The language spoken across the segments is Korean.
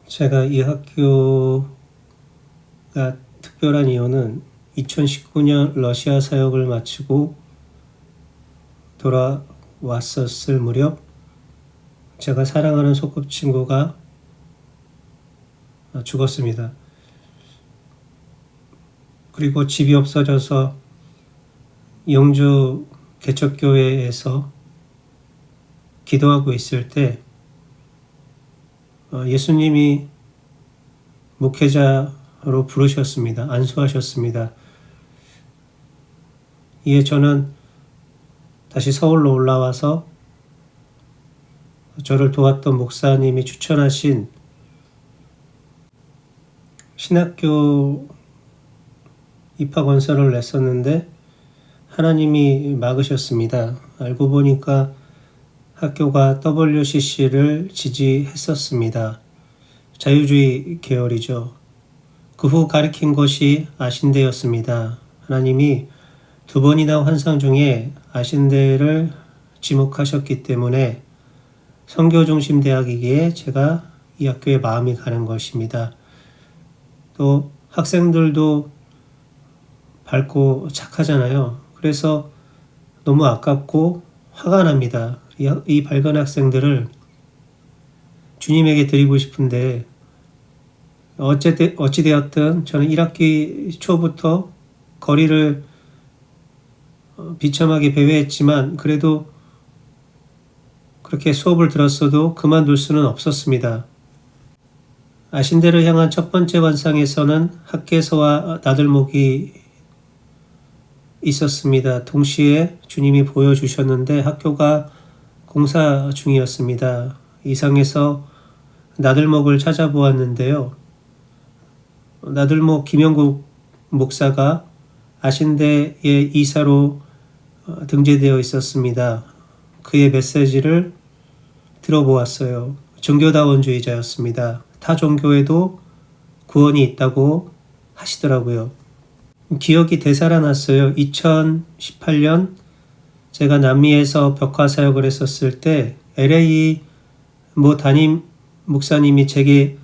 제가 이 학교가 특별한 이유는 2019년 러시아 사역을 마치고 돌아왔었을 무렵 제가 사랑하는 소꿉친구가 죽었습니다. 그리고 집이 없어져서 영주 개척교회에서 기도하고 있을 때 예수님이 목회자로 부르셨습니다. 안수하셨습니다. 이에 저는 다시 서울로 올라와서 저를 도왔던 목사님이 추천하신 신학교 입학원서를 냈었는데 하나님이 막으셨습니다. 알고 보니까 학교가 WCC를 지지했었습니다. 자유주의 계열이죠. 그 후 가리킨 것이 아신대였습니다. 하나님이 2번이나 환상 중에 아신대를 지목하셨기 때문에 선교중심 대학이기에 제가 이 학교에 마음이 가는 것입니다. 또 학생들도 밝고 착하잖아요. 그래서 너무 아깝고 화가 납니다. 이 밝은 학생들을 주님에게 드리고 싶은데 어찌되었든 저는 1학기 초부터 거리를 비참하게 배회했지만 그래도 그렇게 수업을 들었어도 그만둘 수는 없었습니다. 아신대를 향한 첫 번째 환상에서는 학개서와 나들목이 있었습니다. 동시에 주님이 보여주셨는데 학교가 공사 중이었습니다. 이상해서 나들목을 찾아보았는데요. 나들목 김영국 목사가 아신대의 이사로 등재되어 있었습니다. 그의 메시지를 들어보았어요. 종교다원주의자였습니다. 타 종교에도 구원이 있다고 하시더라고요. 기억이 되살아났어요. 2018년 제가 남미에서 벽화 사역을 했었을 때 LA 담임 목사님이 제게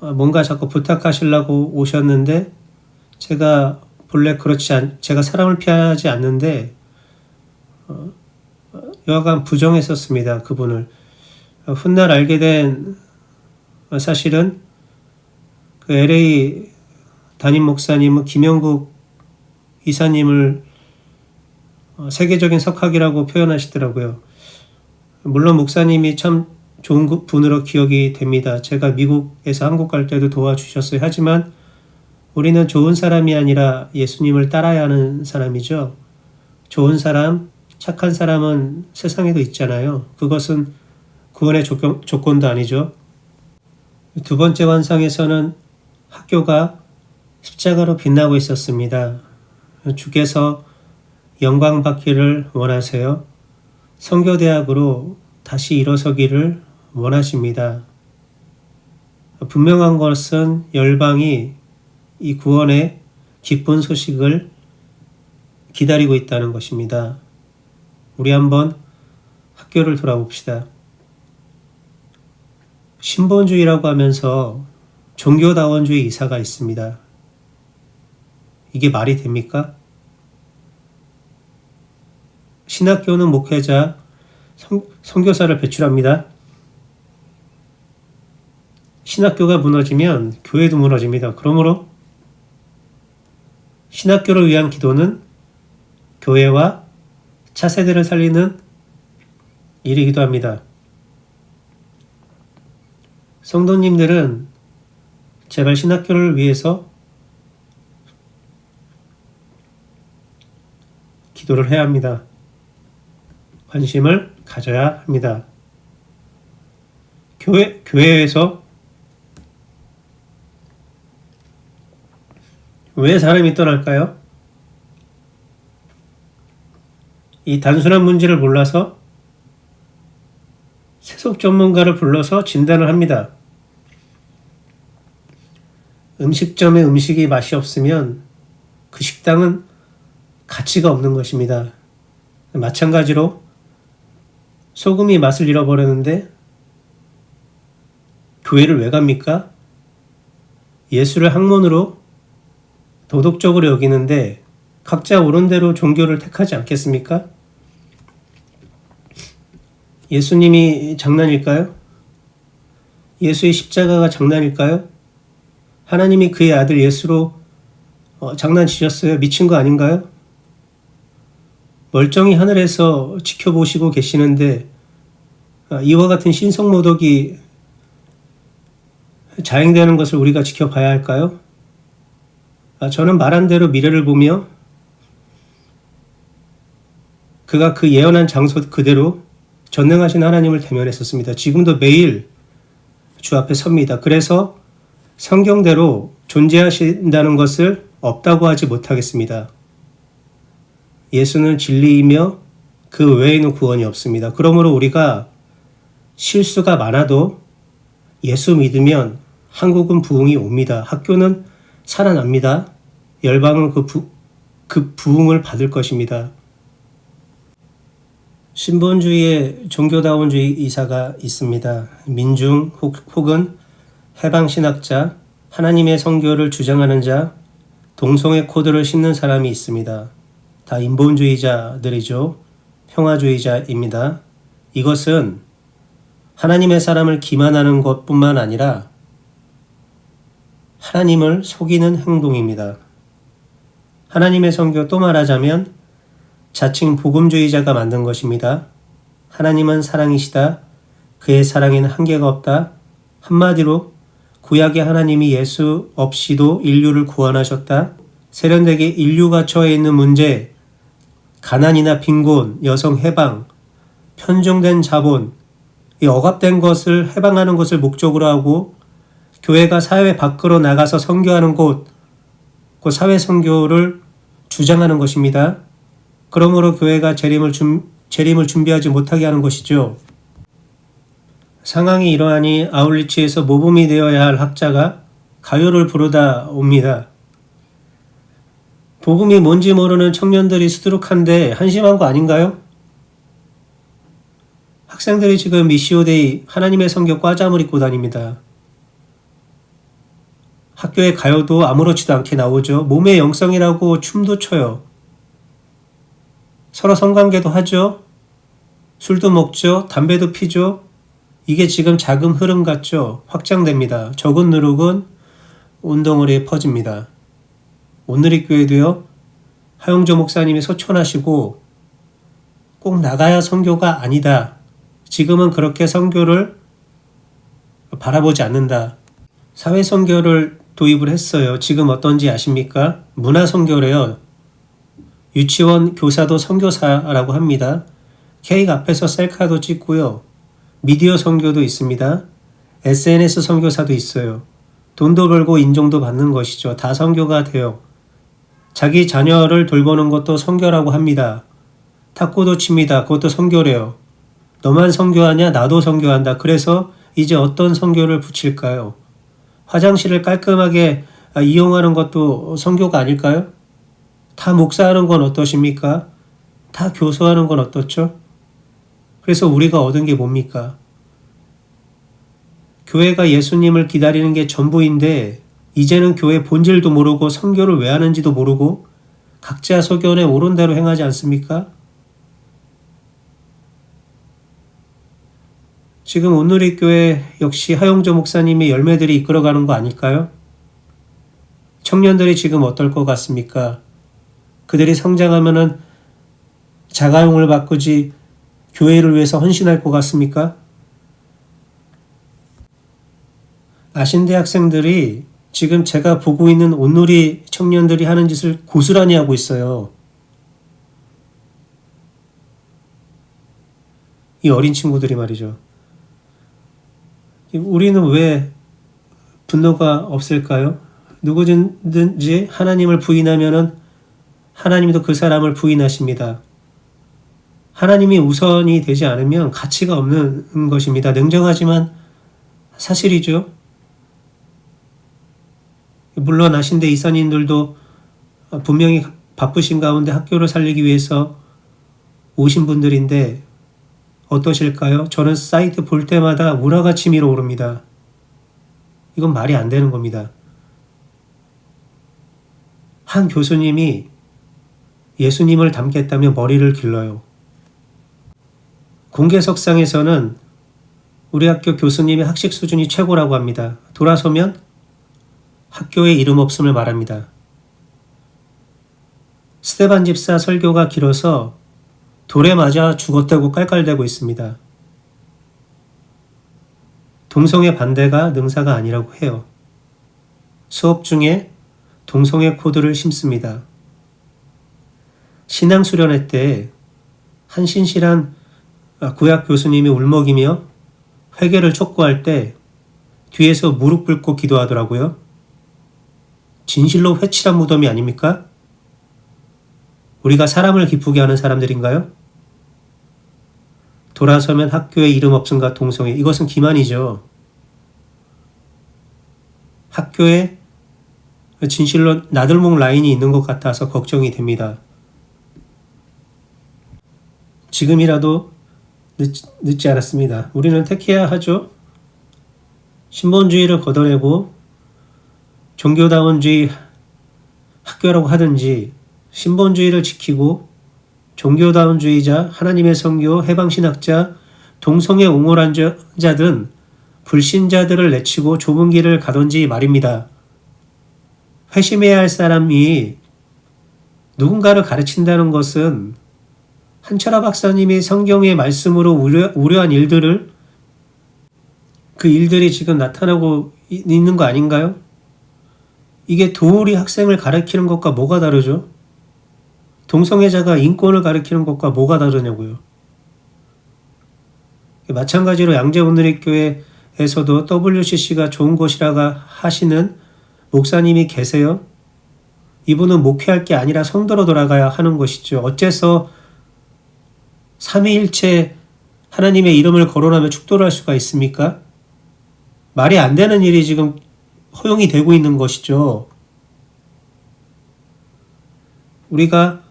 뭔가 자꾸 부탁하시려고 오셨는데 제가 본래 제가 사람을 피하지 않는데 여하간 부정했었습니다. 그분을. 훗날 알게 된 사실은 그 LA 담임 목사님은 김영국 이사님을 세계적인 석학이라고 표현하시더라고요. 물론 목사님이 참 좋은 분으로 기억이 됩니다. 제가 미국에서 한국 갈 때도 도와주셨어요. 하지만 우리는 좋은 사람이 아니라 예수님을 따라야 하는 사람이죠. 좋은 사람, 착한 사람은 세상에도 있잖아요. 그것은 구원의 조건도 아니죠. 두 번째 환상에서는 학교가 십자가로 빛나고 있었습니다. 주께서 영광 받기를 원하세요. 선교대학으로 다시 일어서기를 원하십니다. 분명한 것은 열방이 이 구원의 기쁜 소식을 기다리고 있다는 것입니다. 우리 한번 학교를 돌아봅시다. 신본주의라고 하면서 종교다원주의 이사가 있습니다. 이게 말이 됩니까? 신학교는 목회자, 선교사를 배출합니다. 신학교가 무너지면 교회도 무너집니다. 그러므로 신학교를 위한 기도는 교회와 차세대를 살리는 일이기도 합니다. 성도님들은 제발 신학교를 위해서 기도를 해야 합니다. 관심을 가져야 합니다. 교회에서 왜 사람이 떠날까요? 이 단순한 문제를 몰라서 세속 전문가를 불러서 진단을 합니다. 음식점에 음식이 맛이 없으면 그 식당은 가치가 없는 것입니다. 마찬가지로 소금이 맛을 잃어버렸는데 교회를 왜 갑니까? 예수를 학문으로 도덕적으로 여기는데 각자 옳은 대로 종교를 택하지 않겠습니까? 예수님이 장난일까요? 예수의 십자가가 장난일까요? 하나님이 그의 아들 예수로 장난치셨어요? 미친 거 아닌가요? 멀쩡히 하늘에서 지켜보시고 계시는데 이와 같은 신성모독이 자행되는 것을 우리가 지켜봐야 할까요? 저는 말한 대로 미래를 보며 그가 그 예언한 장소 그대로 전능하신 하나님을 대면했었습니다. 지금도 매일 주 앞에 섭니다. 그래서 성경대로 존재하신다는 것을 없다고 하지 못하겠습니다. 예수는 진리이며 그 외에는 구원이 없습니다. 그러므로 우리가 실수가 많아도 예수 믿으면 한국은 부흥이 옵니다. 학교는 살아납니다. 열방은 그 부흥을 받을 것입니다. 신본주의의 종교다원주의 이사가 있습니다. 민중 혹은 해방신학자, 하나님의 성교를 주장하는 자, 동성애 코드를 심는 사람이 있습니다. 다 인본주의자들이죠. 평화주의자입니다. 이것은 하나님의 사람을 기만하는 것뿐만 아니라 하나님을 속이는 행동입니다. 하나님의 성교, 또 말하자면 자칭 복음주의자가 만든 것입니다. 하나님은 사랑이시다. 그의 사랑에는 한계가 없다. 한마디로 구약의 하나님이 예수 없이도 인류를 구원하셨다. 세련되게 인류가 처해 있는 문제, 가난이나 빈곤, 여성 해방, 편중된 자본, 이 억압된 것을 해방하는 것을 목적으로 하고 교회가 사회 밖으로 나가서 선교하는 곳, 그 사회 선교를 주장하는 것입니다. 그러므로 교회가 재림을 준비하지 못하게 하는 것이죠. 상황이 이러하니 아울리치에서 모범이 되어야 할 학자가 가요를 부르다 옵니다. 복음이 뭔지 모르는 청년들이 수두룩한데 한심한 거 아닌가요? 학생들이 지금 미시오데이 하나님의 성교 과잠을 입고 다닙니다. 학교에 가요도 아무렇지도 않게 나오죠. 몸의 영성이라고 춤도 춰요. 서로 성관계도 하죠. 술도 먹죠. 담배도 피죠. 이게 지금 자금 흐름 같죠. 확장됩니다. 적은 누룩은 온덩어리에 퍼집니다. 온누리교회도요. 하용조 목사님이 소천하시고 꼭 나가야 선교가 아니다. 지금은 그렇게 선교를 바라보지 않는다. 사회 선교를 도입을 했어요. 지금 어떤지 아십니까? 문화 선교래요. 유치원 교사도 선교사라고 합니다. 케이크 앞에서 셀카도 찍고요. 미디어 선교도 있습니다. SNS 선교사도 있어요. 돈도 벌고 인정도 받는 것이죠. 다 선교가 돼요. 자기 자녀를 돌보는 것도 선교라고 합니다. 탁구도 칩니다. 그것도 선교래요. 너만 선교하냐? 나도 선교한다. 그래서 이제 어떤 선교를 붙일까요? 화장실을 깔끔하게 이용하는 것도 선교가 아닐까요? 다 목사하는 건 어떠십니까? 다 교수하는 건 어떻죠? 그래서 우리가 얻은 게 뭡니까? 교회가 예수님을 기다리는 게 전부인데 이제는 교회 본질도 모르고 선교를 왜 하는지도 모르고 각자 소견에 옳은 대로 행하지 않습니까? 지금 온누리교회 역시 하용조 목사님의 열매들이 이끌어가는 거 아닐까요? 청년들이 지금 어떨 것 같습니까? 그들이 성장하면은 자가용을 바꾸지 교회를 위해서 헌신할 것 같습니까? 아신대 학생들이 지금 제가 보고 있는 온누리 청년들이 하는 짓을 고스란히 하고 있어요. 이 어린 친구들이 말이죠. 우리는 왜 분노가 없을까요? 누구든지 하나님을 부인하면은 하나님도 그 사람을 부인하십니다. 하나님이 우선이 되지 않으면 가치가 없는 것입니다. 냉정하지만 사실이죠. 물론 아신대 이사님들도 분명히 바쁘신 가운데 학교를 살리기 위해서 오신 분들인데 어떠실까요? 저는 사이트 볼 때마다 우라가 치밀어 오릅니다. 이건 말이 안 되는 겁니다. 한 교수님이 예수님을 닮겠다며 머리를 길러요. 공개석상에서는 우리 학교 교수님의 학식 수준이 최고라고 합니다. 돌아서면 학교에 이름 없음을 말합니다. 스데반 집사 설교가 길어서 돌에 맞아 죽었다고 깔깔대고 있습니다. 동성애 반대가 능사가 아니라고 해요. 수업 중에 동성애 코드를 심습니다. 신앙 수련회 때 한 신실한 구약 교수님이 울먹이며 회개를 촉구할 때 뒤에서 무릎 꿇고 기도하더라고요. 진실로 회칠한 무덤이 아닙니까? 우리가 사람을 기쁘게 하는 사람들인가요? 돌아서면 학교에 이름 없음과 동성애, 이것은 기만이죠. 학교에 진실로 나들목 라인이 있는 것 같아서 걱정이 됩니다. 지금이라도 늦지 않았습니다. 우리는 택해야 하죠. 신본주의를 걷어내고 종교다원주의 학교라고 하든지 신본주의를 지키고 종교다원주의자, 하나님의 성교, 해방신학자, 동성애 옹호한 자든 불신자들을 내치고 좁은 길을 가든지 말입니다. 회심해야 할 사람이 누군가를 가르친다는 것은 한철아 박사님이 성경의 말씀으로 우려한 일들을 그 일들이 지금 나타나고 있는 거 아닌가요? 이게 도울이 학생을 가르치는 것과 뭐가 다르죠? 동성애자가 인권을 가르치는 것과 뭐가 다르냐고요. 마찬가지로 양재오늘리교회에서도 WCC가 좋은 곳이라고 하시는 목사님이 계세요. 이분은 목회할 게 아니라 성도로 돌아가야 하는 것이죠. 어째서 삼위일체 하나님의 이름을 거론하며 축도를 할 수가 있습니까? 말이 안 되는 일이 지금 허용이 되고 있는 것이죠. 우리가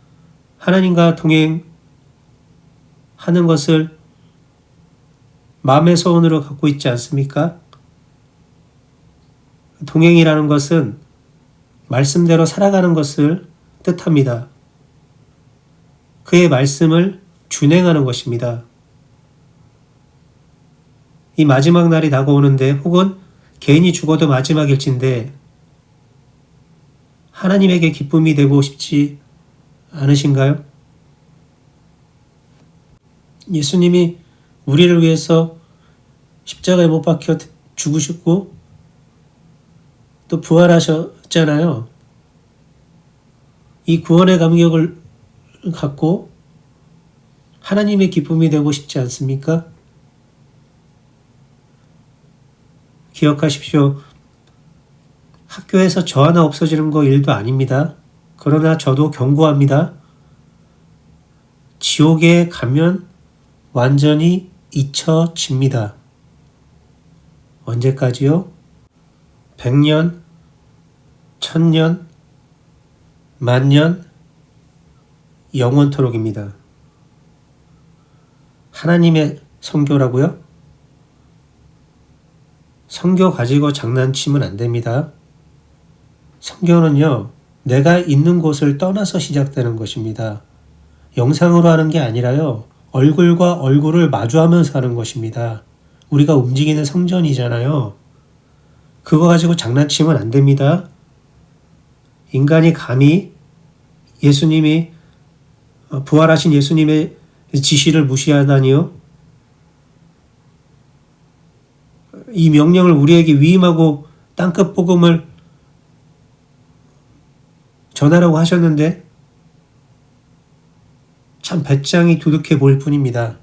하나님과 동행하는 것을 마음의 소원으로 갖고 있지 않습니까? 동행이라는 것은 말씀대로 살아가는 것을 뜻합니다. 그의 말씀을 준행하는 것입니다. 이 마지막 날이 다가오는데 혹은 개인이 죽어도 마지막일진데 하나님에게 기쁨이 되고 싶지 않으신가요? 예수님이 우리를 위해서 십자가에 못 박혀 죽으셨고 또 부활하셨잖아요. 이 구원의 감격을 갖고 하나님의 기쁨이 되고 싶지 않습니까? 기억하십시오. 학교에서 저 하나 없어지는 거 일도 아닙니다. 그러나 저도 경고합니다. 지옥에 가면 완전히 잊혀집니다. 언제까지요? 100년, 1000년, 만년, 영원토록입니다. 하나님의 성교라고요? 성교 가지고 장난치면 안 됩니다. 성교는요, 내가 있는 곳을 떠나서 시작되는 것입니다. 영상으로 하는 게 아니라요, 얼굴과 얼굴을 마주하면서 하는 것입니다. 우리가 움직이는 성전이잖아요. 그거 가지고 장난치면 안 됩니다. 인간이 감히 예수님이 부활하신 예수님의 지시를 무시하다니요. 이 명령을 우리에게 위임하고 땅끝 복음을 전하라고 하셨는데 참 배짱이 두둑해 보일 뿐입니다.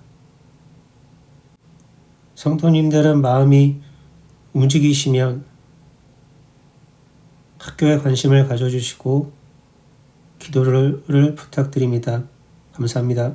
성도님들은 마음이 움직이시면 학교에 관심을 가져주시고 기도를 부탁드립니다. 감사합니다.